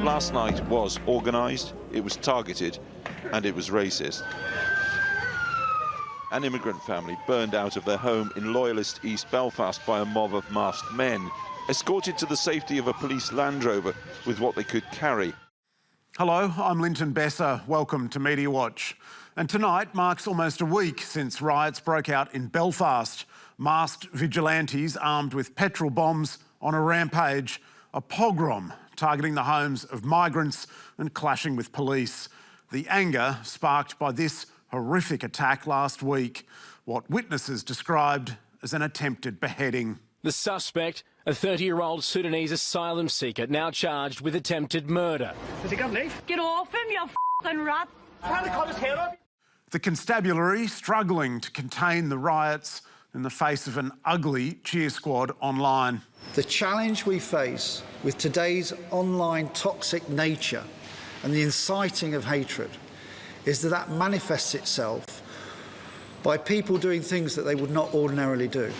last night was organised, it was targeted, and it was racist. An immigrant family burned out of their home in loyalist East Belfast by a mob of masked men, escorted to the safety of a police Land Rover with what they could carry. Hello, I'm Linton Besser. Welcome to Media Watch. And tonight marks almost a week since riots broke out in Belfast. Masked vigilantes armed with petrol bombs on a rampage, a pogrom targeting the homes of migrants and clashing with police. The anger sparked by this horrific attack last week, what witnesses described as an attempted beheading. The suspect, a 30-year-old Sudanese asylum seeker, now charged with attempted murder. Has he got leave? Get off him, you f***ing rat! Trying to cut his hair off. The constabulary struggling to contain the riots in the face of an ugly cheer squad online. The challenge we face with today's online toxic nature and the inciting of hatred is that manifests itself by people doing things that they would not ordinarily do.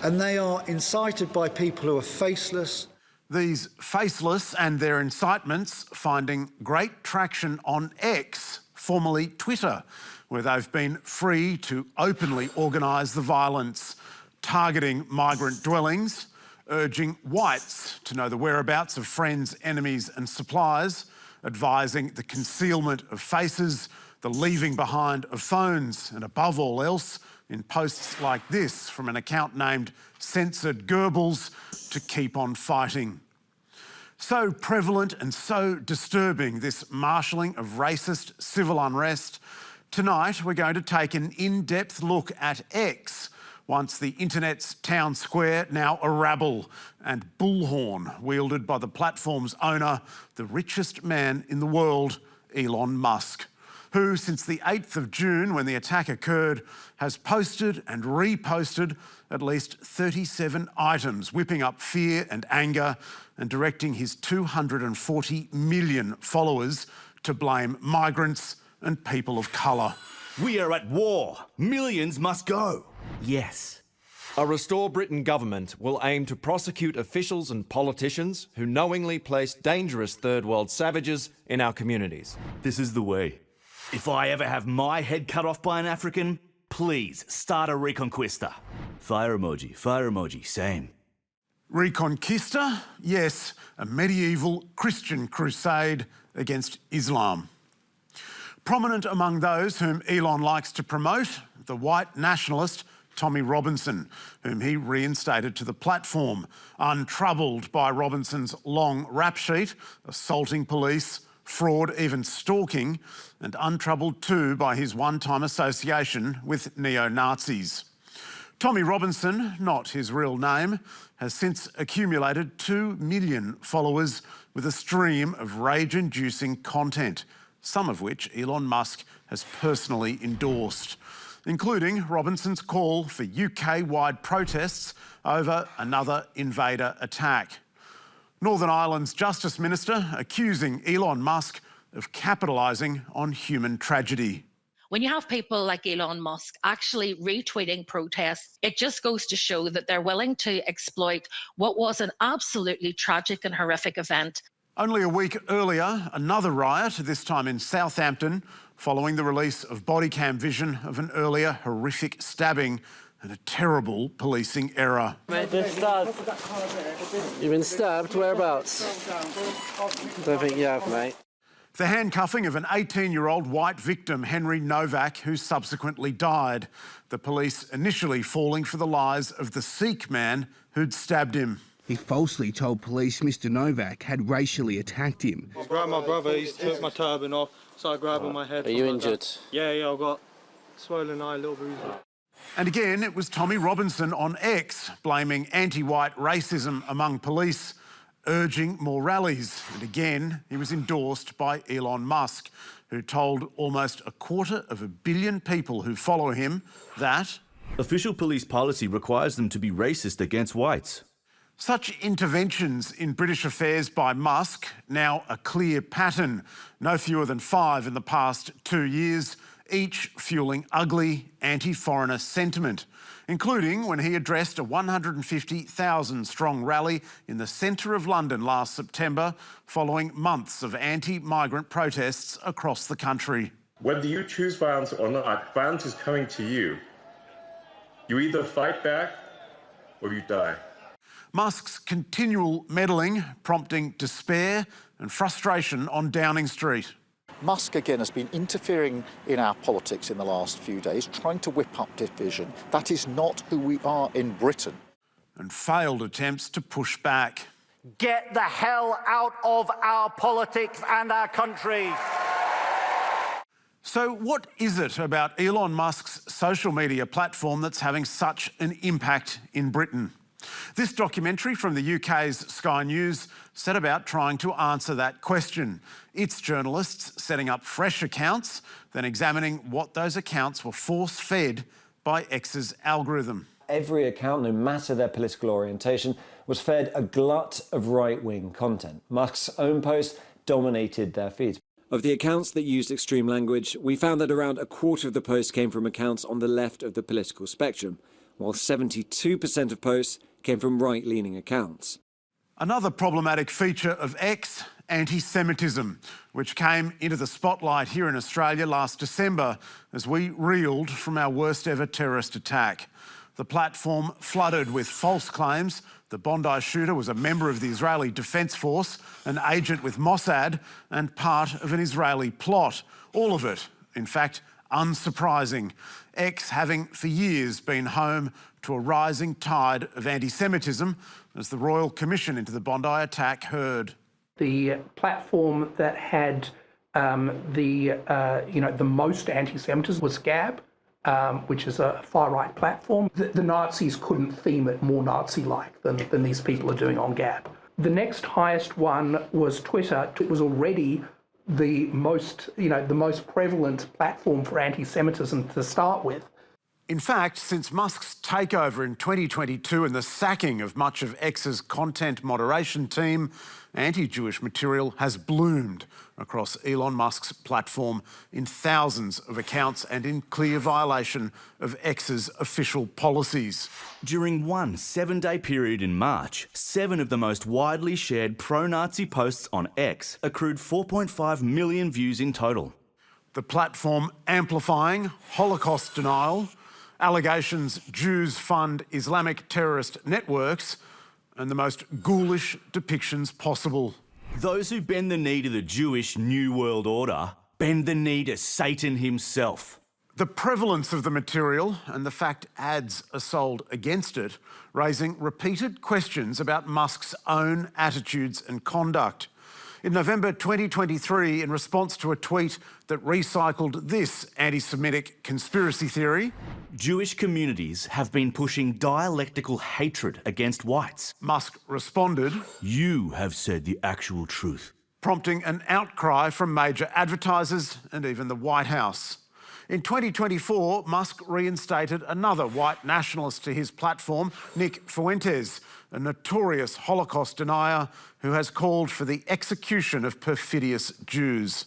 And they are incited by people who are faceless. These faceless and their incitements finding great traction on X, formerly Twitter, where they've been free to openly organise the violence, targeting migrant dwellings, urging whites to know the whereabouts of friends, enemies and suppliers, advising the concealment of faces, the leaving behind of phones, and above all else, in posts like this from an account named Censored Goebbels, to keep on fighting. So prevalent and so disturbing, this marshalling of racist civil unrest. Tonight, we're going to take an in-depth look at X, once the internet's town square, now a rabble, and bullhorn wielded by the platform's owner, the richest man in the world, Elon Musk, who, since the 8th of June, when the attack occurred, has posted and reposted at least 37 items, whipping up fear and anger and directing his 240 million followers to blame migrants and people of colour. We are at war. Millions must go. Yes. A Restore Britain government will aim to prosecute officials and politicians who knowingly place dangerous third world savages in our communities. This is the way. If I ever have my head cut off by an African, please start a Reconquista. Fire emoji, same. Reconquista? Yes, a medieval Christian crusade against Islam. Prominent among those whom Elon likes to promote, the white nationalist Tommy Robinson, whom he reinstated to the platform, untroubled by Robinson's long rap sheet, assaulting police, fraud, even stalking, and untroubled too by his one-time association with neo-Nazis. Tommy Robinson, not his real name, has since accumulated 2 million followers with a stream of rage-inducing content, some of which Elon Musk has personally endorsed, including Robinson's call for UK-wide protests over another invader attack. Northern Ireland's Justice Minister accusing Elon Musk of capitalising on human tragedy. When you have people like Elon Musk actually retweeting protests, it just goes to show that they're willing to exploit what was an absolutely tragic and horrific event. Only a week earlier, another riot, this time in Southampton, following the release of body cam vision of an earlier horrific stabbing and a terrible policing error. Mate, been stabbed. You've been stabbed? Whereabouts? Don't think you have, mate. The handcuffing of an 18-year-old white victim, Henry Novak, who subsequently died. The police initially falling for the lies of the Sikh man who'd stabbed him. He falsely told police Mr Novak had racially attacked him. I grabbed my brother, he took my turban off, started grabbing my head. Are you injured? Yeah, I've got swollen eye, little bruise. And again, it was Tommy Robinson on X, blaming anti-white racism among police, urging more rallies. And again, he was endorsed by Elon Musk, who told almost 250 million people who follow him that official police policy requires them to be racist against whites. Such interventions in British affairs by Musk, now a clear pattern, no fewer than 5 in the past 2 years, each fueling ugly anti-foreigner sentiment, including when he addressed a 150,000-strong rally in the centre of London last September, following months of anti-migrant protests across the country. Whether you choose violence or not, violence is coming to you. You either fight back or you die. Musk's continual meddling prompting despair and frustration on Downing Street. Musk, again, has been interfering in our politics in the last few days, trying to whip up division. That is not who we are in Britain. And failed attempts to push back. Get the hell out of our politics and our country. So what is it about Elon Musk's social media platform that's having such an impact in Britain? This documentary from the UK's Sky News set about trying to answer that question. Its journalists setting up fresh accounts, then examining what those accounts were force-fed by X's algorithm. Every account, no matter their political orientation, was fed a glut of right-wing content. Musk's own post dominated their feeds. Of the accounts that used extreme language, we found that around a quarter of the posts came from accounts on the left of the political spectrum, while 72% of posts came from right-leaning accounts. Another problematic feature of X, anti-Semitism, which came into the spotlight here in Australia last December as we reeled from our worst ever terrorist attack. The platform flooded with false claims. The Bondi shooter was a member of the Israeli Defence Force, an agent with Mossad, and part of an Israeli plot. All of it, in fact, unsurprising. X having for years been home to a rising tide of anti-Semitism, as the Royal Commission into the Bondi attack heard. The platform that had the most anti-Semitism was Gab, which is a far-right platform. The Nazis couldn't theme it more Nazi-like than these people are doing on Gab. The next highest one was Twitter. It was already the most prevalent platform for anti-Semitism to start with. In fact, since Musk's takeover in 2022 and the sacking of much of X's content moderation team, anti-Jewish material has bloomed across Elon Musk's platform in thousands of accounts and in clear violation of X's official policies. During one 7-day period in March, 7 of the most widely shared pro-Nazi posts on X accrued 4.5 million views in total. The platform amplifying Holocaust denial, allegations Jews fund Islamic terrorist networks, and the most ghoulish depictions possible. Those who bend the knee to the Jewish New World Order bend the knee to Satan himself. The prevalence of the material and the fact ads are sold against it, raising repeated questions about Musk's own attitudes and conduct. In November 2023, in response to a tweet that recycled this anti-Semitic conspiracy theory, Jewish communities have been pushing dialectical hatred against whites. Musk responded, "You have said the actual truth," prompting an outcry from major advertisers and even the White House. In 2024, Musk reinstated another white nationalist to his platform, Nick Fuentes, a notorious Holocaust denier who has called for the execution of perfidious Jews.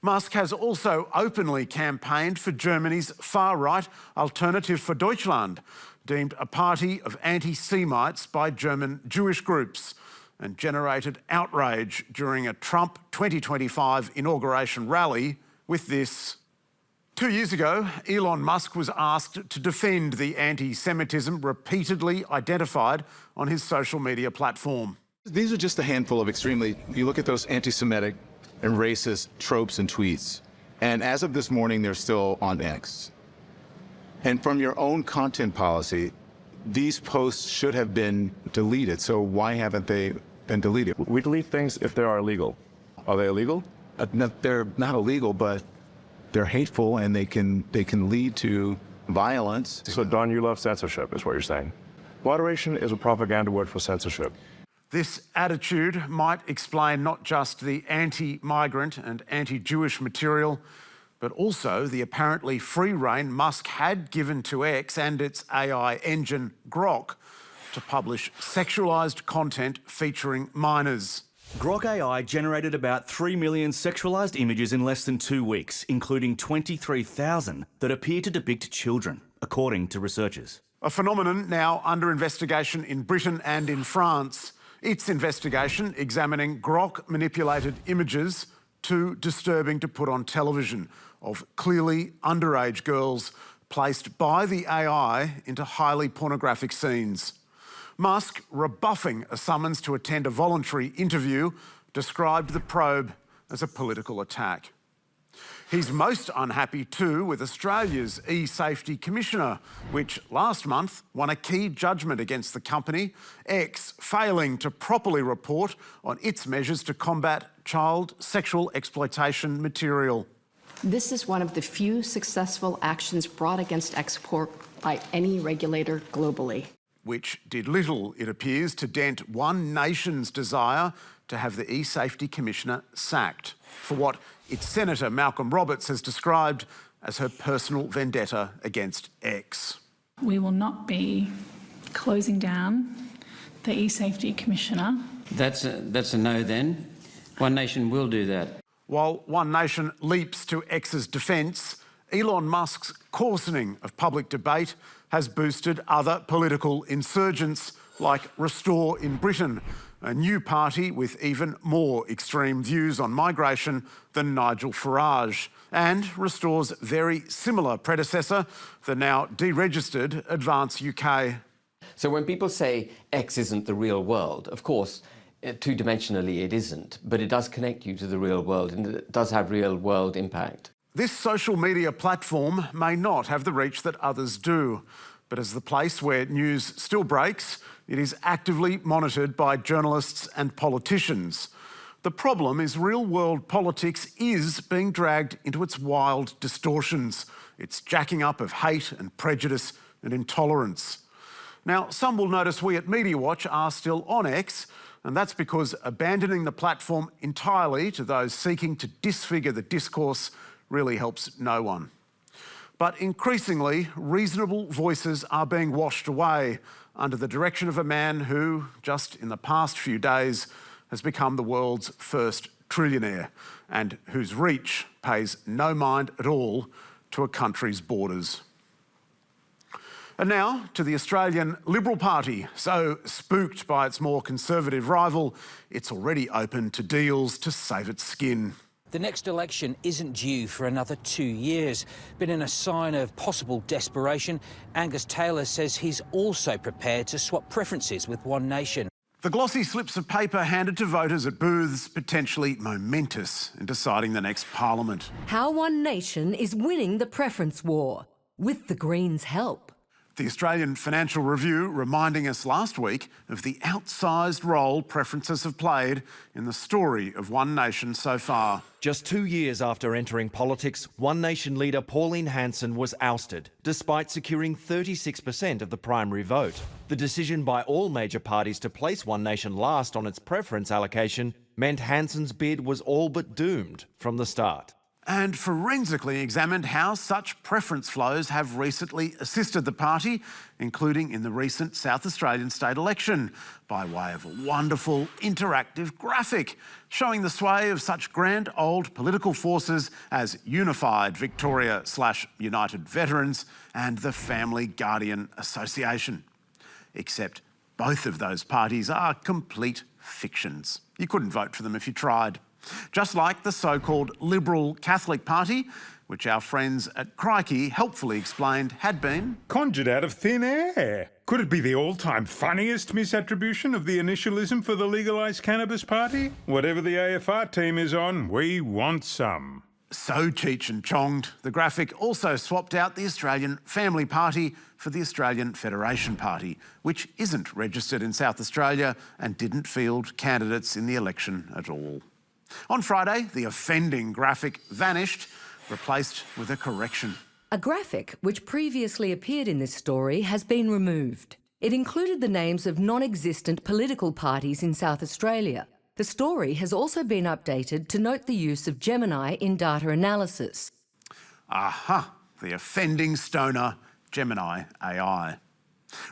Musk has also openly campaigned for Germany's far-right Alternative for Deutschland, deemed a party of anti-Semites by German Jewish groups, and generated outrage during a Trump 2025 inauguration rally with this. 2 years ago, Elon Musk was asked to defend the anti-Semitism repeatedly identified on his social media platform. These are just a handful of you look at those anti-Semitic and racist tropes and tweets, and as of this morning, they're still on X. And from your own content policy, these posts should have been deleted, so why haven't they been deleted? We delete things if they are illegal. Are they illegal? No, they're not illegal, but they're hateful and they can lead to violence. So, Don, you love censorship, is what you're saying. Moderation is a propaganda word for censorship. This attitude might explain not just the anti-migrant and anti-Jewish material, but also the apparently free rein Musk had given to X and its AI engine, Grok, to publish sexualised content featuring minors. Grok AI generated about 3 million sexualised images in less than 2 weeks, including 23,000 that appear to depict children, according to researchers. A phenomenon now under investigation in Britain and in France. Its investigation examining Grok-manipulated images too disturbing to put on television of clearly underage girls placed by the AI into highly pornographic scenes. Musk, rebuffing a summons to attend a voluntary interview, described the probe as a political attack. He's most unhappy too with Australia's e-safety commissioner, which last month won a key judgment against the company, X failing to properly report on its measures to combat child sexual exploitation material. This is one of the few successful actions brought against X-Corp by any regulator globally. Which did little, it appears, to dent one nation's desire to have the e-safety commissioner sacked for what its Senator Malcolm Roberts has described as her personal vendetta against X. We will not be closing down the e-safety commissioner. That's a no then. One Nation will do that. While One Nation leaps to X's defence, Elon Musk's coarsening of public debate has boosted other political insurgents like Restore in Britain, a new party with even more extreme views on migration than Nigel Farage, and Restore's very similar predecessor, the now deregistered Advance UK. So when people say X isn't the real world, of course, two-dimensionally it isn't, but it does connect you to the real world and it does have real-world impact. This social media platform may not have the reach that others do, but as the place where news still breaks, it is actively monitored by journalists and politicians. The problem is real-world politics is being dragged into its wild distortions, its jacking up of hate and prejudice and intolerance. Now, some will notice we at Media Watch are still on X, and that's because abandoning the platform entirely to those seeking to disfigure the discourse really helps no one. But increasingly, reasonable voices are being washed away under the direction of a man who, just in the past few days, has become the world's first trillionaire and whose reach pays no mind at all to a country's borders. And now to the Australian Liberal Party. So spooked by its more conservative rival, it's already open to deals to save its skin. The next election isn't due for another 2 years, but in a sign of possible desperation, Angus Taylor says he's also prepared to swap preferences with One Nation. The glossy slips of paper handed to voters at booths potentially momentous in deciding the next parliament. How One Nation is winning the preference war, with the Greens' help. The Australian Financial Review reminding us last week of the outsized role preferences have played in the story of One Nation so far. Just 2 years after entering politics, One Nation leader Pauline Hanson was ousted, despite securing 36% of the primary vote. The decision by all major parties to place One Nation last on its preference allocation meant Hanson's bid was all but doomed from the start. And forensically examined how such preference flows have recently assisted the party, including in the recent South Australian state election, by way of a wonderful interactive graphic showing the sway of such grand old political forces as Unified Victoria/United Veterans and the Family Guardian Association. Except both of those parties are complete fictions. You couldn't vote for them if you tried. Just like the so-called Liberal Catholic Party, which our friends at Crikey helpfully explained had been conjured out of thin air. Could it be the all-time funniest misattribution of the initialism for the legalised cannabis party? Whatever the AFR team is on, we want some. So Cheech and Chonged, the graphic also swapped out the Australian Family Party for the Australian Federation Party, which isn't registered in South Australia and didn't field candidates in the election at all. On Friday, the offending graphic vanished, replaced with a correction. A graphic which previously appeared in this story has been removed. It included the names of non-existent political parties in South Australia. The story has also been updated to note the use of Gemini in data analysis. Aha, the offending stoner Gemini AI.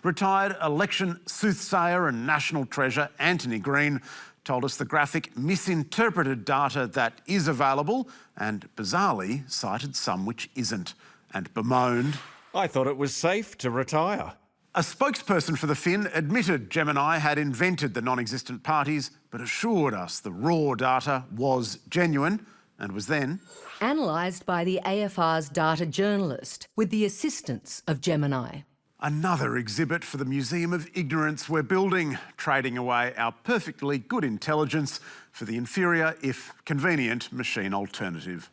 Retired election soothsayer and national treasure Anthony Green told us the graphic misinterpreted data that is available and bizarrely cited some which isn't, and bemoaned, I thought it was safe to retire. A spokesperson for the Fin admitted Gemini had invented the non-existent parties, but assured us the raw data was genuine and was then analysed by the AFR's data journalist with the assistance of Gemini. another exhibit for the Museum of Ignorance we're building, trading away our perfectly good intelligence for the inferior, if convenient, machine alternative.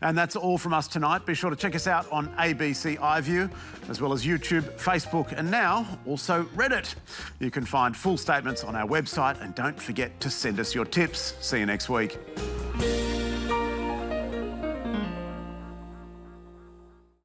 And that's all from us tonight. Be sure to check us out on ABC iView, as well as YouTube, Facebook, and now also Reddit. You can find full statements on our website, and don't forget to send us your tips. See you next week.